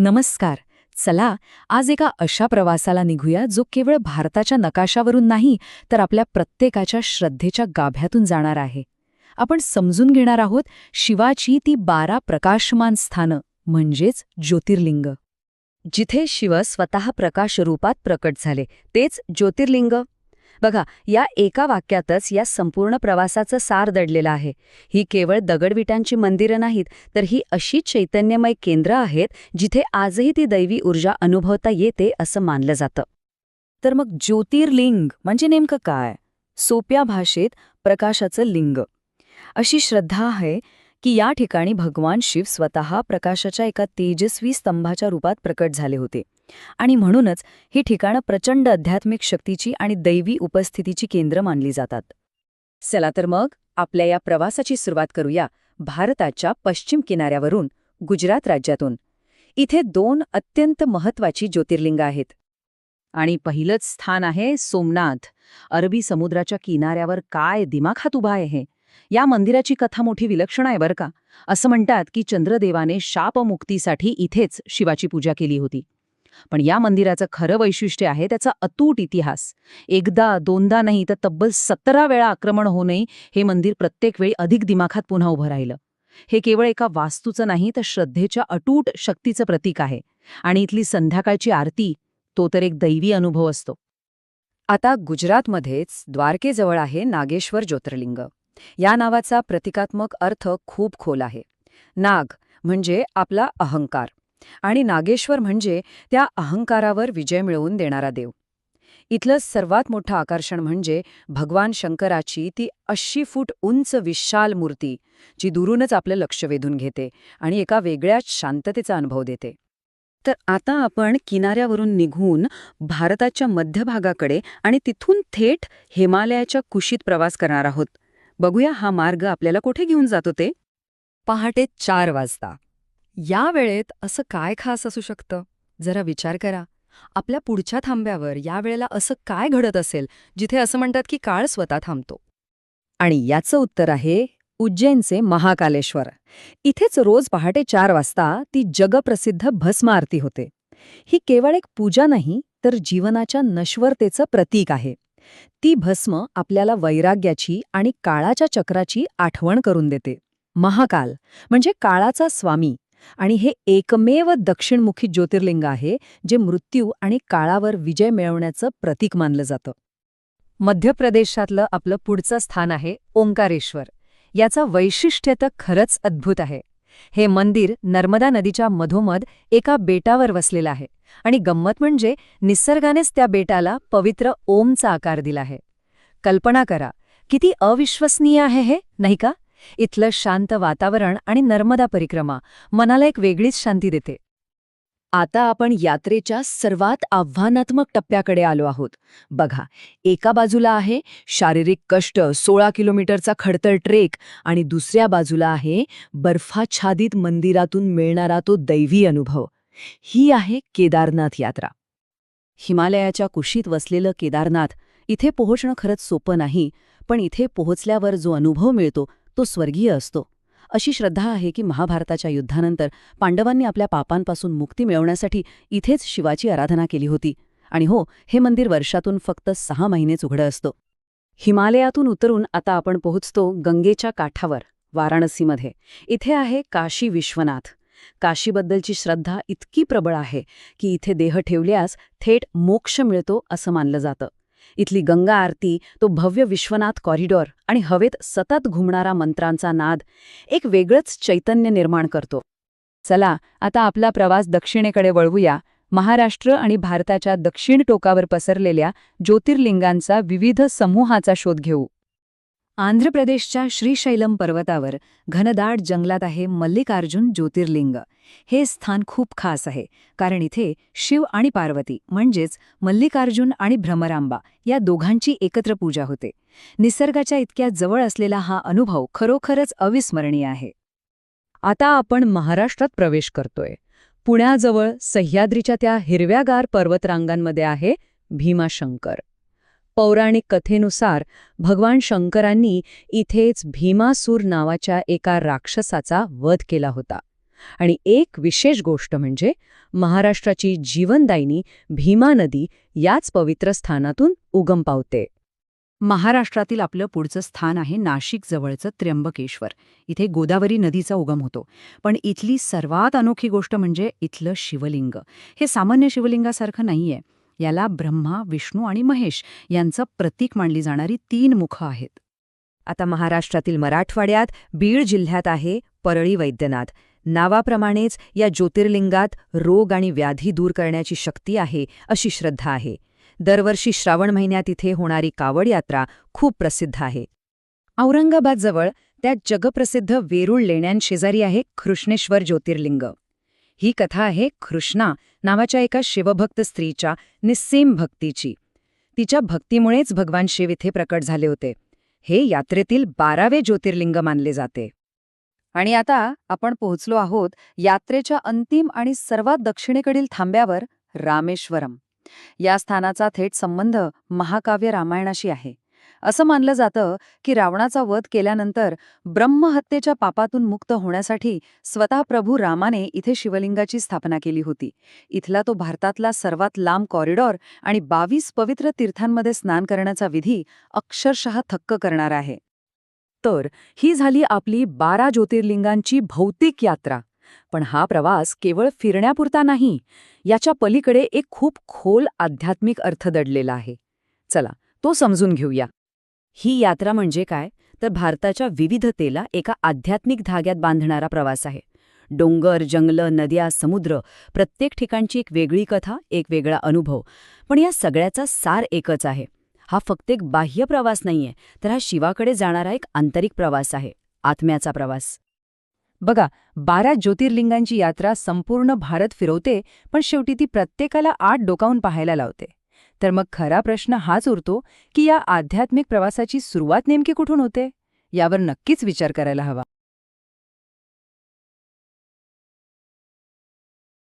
नमस्कार. चला, आज एका अशा प्रवासाला निघूया जो केवळ भारताच्या नकाशावरून नाही तर आपल्या प्रत्येकाच्या श्रद्धेच्या गाभ्यातून जाणार आहे. आपण समजून घेणार आहोत शिवाची ती 12 प्रकाशमान स्थानं म्हणजेच ज्योतिर्लिंग. जिथे शिव स्वतः प्रकाश रूपात प्रकट झाले तेच ज्योतिर्लिंग. बघा, या एका वाक्यातच या संपूर्ण प्रवासाचं सार दडलेलं आहे. ही केवळ दगडविटांची मंदिरं नाहीत, तर ही अशी चैतन्यमय केंद्र आहेत जिथे आजही ती दैवी ऊर्जा अनुभवता येते असं मानलं जातं. तर मग ज्योतिर्लिंग म्हणजे नेमकं काय? सोप्या भाषेत प्रकाशाचं लिंग. अशी श्रद्धा आहे की या ठिकाणी भगवान शिव स्वतः प्रकाशाच्या एका तेजस्वी स्तंभाच्या रूपात प्रकट झाले होते आणि म्हणूनच ही ठिकाणं प्रचंड आध्यात्मिक शक्तीची आणि दैवी उपस्थितीची केंद्र मानली जातात. चला तर मग आपल्या या प्रवासाची सुरुवात करूया भारताच्या पश्चिम किनाऱ्यावरून, गुजरात राज्यातून. इथे 2 अत्यंत महत्त्वाची ज्योतिर्लिंग आहेत. आणि पहिलंच स्थान आहे सोमनाथ. अरबी समुद्राच्या किनाऱ्यावर काय दिमाखात उभा आहे हे. या मंदिराची कथा मोठी विलक्षण आहे बरं का. असं म्हणतात की चंद्रदेवाने शापमुक्तीसाठी इथेच शिवाची पूजा केली होती. पण या मंदिराचं खरं वैशिष्ट्य आहे त्याचा अतूट इतिहास. एकदा दोनदा नाही तर तब्बल 17 वेळा आक्रमण होऊनही हे मंदिर प्रत्येक वेळी अधिक दिमाखात पुन्हा उभं राहिलं. हे केवळ एका वास्तूचं नाही तर श्रद्धेच्या अतूट शक्तीचं प्रतीक आहे. आणि इथली संध्याकाळची आरती तो तर एक दैवी अनुभव असतो. आता गुजरातमध्येच द्वारकेजवळ आहे नागेश्वर ज्योतिर्लिंग. या नावाचा प्रतिकात्मक अर्थ खूप खोल आहे. नाग म्हणजे आपला अहंकार आणि नागेश्वर म्हणजे त्या अहंकारावर विजय मिळवून देणारा देव. इथलं सर्वात मोठं आकर्षण म्हणजे भगवान शंकराची ती 80 फूट उंच विशाल मूर्ती, जी दुरूनच आपलं लक्ष वेधून घेते आणि एका वेगळ्याच शांततेचा अनुभव देते. तर आता आपण किनाऱ्यावरून निघून भारताच्या मध्यभागाकडे आणि तिथून थेट हिमालयाच्या कुशीत प्रवास करणार आहोत. बघूया हा मार्ग आपल्याला कुठे घेऊन जातो ते. पहाटे 4 वाजता. या वेळेत असं काय खास असू शकतं? जरा विचार करा. आपल्या पुढच्या थांब्यावर या वेळेला असं काय घडत असेल जिथे असं म्हणतात की काळ स्वतः थांबतो? आणि याचं उत्तर आहे उज्जैनचे महाकालेश्वर. इथेच रोज पहाटे 4 वाजता ती जगप्रसिद्ध भस्म आरती होते. ही केवळ एक पूजा नाही तर जीवनाच्या नश्वरतेचं प्रतीक आहे. ती भस्म आपल्याला वैराग्याची आणि काळाच्या चक्राची आठवण करून देते. महाकाल म्हणजे काळाचा स्वामी आणि हे एकमेव दक्षिणमुखी ज्योतिर्लिंग आहे जे मृत्यू आणि काळावर विजय मिळवण्याचं प्रतीक मानलं जातं. मध्य प्रदेशातलं आपलं पुढचं स्थान आहे ओंकारेश्वर. याचं वैशिष्ट्य तर खरंच अद्भुत आहे. हे मंदिर नर्मदा नदीच्या मधोमध एका बेटावर वसलेलं आहे आणि गंमत म्हणजे निसर्गानेच त्या बेटाला पवित्र ओमचा आकार दिला आहे. कल्पना करा, किती अविश्वसनीय आहे हे, नाही का? इथलं शांत वातावरण आणि नर्मदा परिक्रमा मनाला एक वेगळीच शांती देते. आता आपण यात्रेच्या सर्वात आव्हानात्मक टप्प्याकडे आलो आहोत. बघा, एका बाजूला आहे शारीरिक कष्ट, 16 किलोमीटरचा खडतर ट्रेक आणि दुसऱ्या बाजूला आहे बर्फाच्छादित मंदिरातून मिळणारा तो दैवी अनुभव. ही आहे केदारनाथ यात्रा. हिमालयाच्या कुशीत वसलेलं केदारनाथ. इथे पोहोचणं खरंच सोपं नाही, पण इथे पोहोचल्यावर जो अनुभव मिळतो तो स्वर्गीय असतो. अशी श्रद्धा आहे की महाभारताच्या युद्धानंतर पांडवांनी आपल्या पापांपासून मुक्ती मिळवण्यासाठी इथेच शिवाची आराधना केली होती. आणि हो, हे मंदिर वर्षातून फक्त 6 महिनेच उघडं असतं. हिमालयातून उतरून आता आपण पोहोचतो गंगेच्या काठावर, वाराणसीमध्ये. इथे आहे काशी विश्वनाथ. काशीबद्दलची श्रद्धा इतकी प्रबळ आहे की इथे देह ठेवल्यास थेट मोक्ष मिळतो असं मानलं जातं. इथली गंगा आरती, तो भव्य विश्वनाथ कॉरिडॉर आणि हवेत सतत घुमणारा मंत्रांचा नाद एक वेगळंच चैतन्य निर्माण करतो. चला, आता आपला प्रवास दक्षिणेकडे वळवूया. महाराष्ट्र आणि भारताच्या दक्षिण टोकावर पसरलेल्या ज्योतिर्लिंगांचा विविध समूहाचा शोध घेऊ. आंध्र प्रदेशच्या श्रीशैलम पर्वतावर घनदाट जंगलात आहे मल्लिकार्जुन ज्योतिर्लिंग. हे स्थान खूप खास आहे कारण इथे शिव आणि पार्वती म्हणजेच मल्लिकार्जुन आणि भ्रमरांबा या दोघांची एकत्र पूजा होते. निसर्गाच्या इतक्या जवळ असलेला हा अनुभव खरोखरच अविस्मरणीय आहे. आता आपण महाराष्ट्रात प्रवेश करतोय. पुण्याजवळ सह्याद्रीच्या त्या हिरव्यागार पर्वतरांगांमध्ये आहे भीमाशंकर. पौराणिक कथेनुसार भगवान शंकरांनी इथेच भीमासूर नावाच्या एका राक्षसाचा वध केला होता. आणि एक विशेष गोष्ट म्हणजे महाराष्ट्राची जीवनदायिनी भीमा नदी याच पवित्र स्थानातून उगम पावते. महाराष्ट्रातील आपलं पुढचं स्थान आहे नाशिक जवळचं त्र्यंबकेश्वर. इथे गोदावरी नदीचा उगम होतो. पण इथली सर्वात अनोखी गोष्ट म्हणजे इथलं शिवलिंग. हे सामान्य शिवलिंगासारखं नाहीये. याला ब्रह्मा, विष्णू आणि महेश यांचं प्रतीक मानली जाणारी 3 मुखं आहेत. आता महाराष्ट्रातील मराठवाड्यात बीड जिल्ह्यात आहे परळी वैद्यनाथ. नावाप्रमाणेच या ज्योतिर्लिंगात रोग आणि व्याधी दूर करण्याची शक्ती आहे अशी श्रद्धा आहे. दरवर्षी श्रावण महिन्यात इथे होणारी कावड यात्रा खूप प्रसिद्ध आहे. औरंगाबादजवळ त्या जगप्रसिद्ध वेरूळ लेण्यांशेजारी आहे कृष्णेश्वर ज्योतिर्लिंग. ही कथा आहे कृष्णा नावाच्या एका शिवभक्त स्त्रीच्या निस्सीम भक्तीची. तिच्या भक्तीमुळेच भगवान शिव इथे प्रकट झाले होते. हे यात्रेतील 12वे ज्योतिर्लिंग मानले जाते. आणि आता आपण पोहोचलो आहोत यात्रेच्या अंतिम आणि सर्वात दक्षिणेकडील थांब्यावर, रामेश्वरम. या स्थानाचा थेट संबंध महाकाव्य रामायणाशी आहे. असं मानलं जातं की रावणाचा वध केल्यानंतर ब्रह्महत्येच्या पापातून मुक्त होण्यासाठी स्वतः प्रभू रामाने इथे शिवलिंगाची स्थापना केली होती. इथला तो भारतातला सर्वात लांब कॉरिडॉर आणि 22 पवित्र तीर्थांमध्ये स्नान करण्याचा विधी अक्षरशः थक्क करणारा आहे. तर ही झाली आपली 12 ज्योतिर्लिंगांची भौतिक यात्रा. पण हा प्रवास केवळ फिरण्यापुरता नाही, याच्या पलीकडे एक खूप खोल आध्यात्मिक अर्थ दडलेला आहे. चला, तो समजून घेऊया. ही यात्रा म्हणजे काय, तर भारताच्या विविधतेला एका आध्यात्मिक धाग्यात बांधणारा प्रवास आहे. डोंगर, जंगलं, नद्या, समुद्र, प्रत्येक ठिकाणची एक वेगळी कथा, एक वेगळा अनुभव. पण या सगळ्याचा सार एकच आहे. हा फक्त एक बाह्य प्रवास नाहीये, तर हा शिवाकडे जाणारा एक आंतरिक प्रवास आहे, आत्म्याचा प्रवास. बघा, 12 ज्योतिर्लिंगांची यात्रा संपूर्ण भारत फिरवते, पण शेवटी ती प्रत्येकाला 8 डोकावून पाहायला लावते. तर मग खरा प्रश्न हाच उरतो की या आध्यात्मिक प्रवासाची सुरुवात नेमकी कुठून होते? यावर नक्कीच विचार करायला हवा.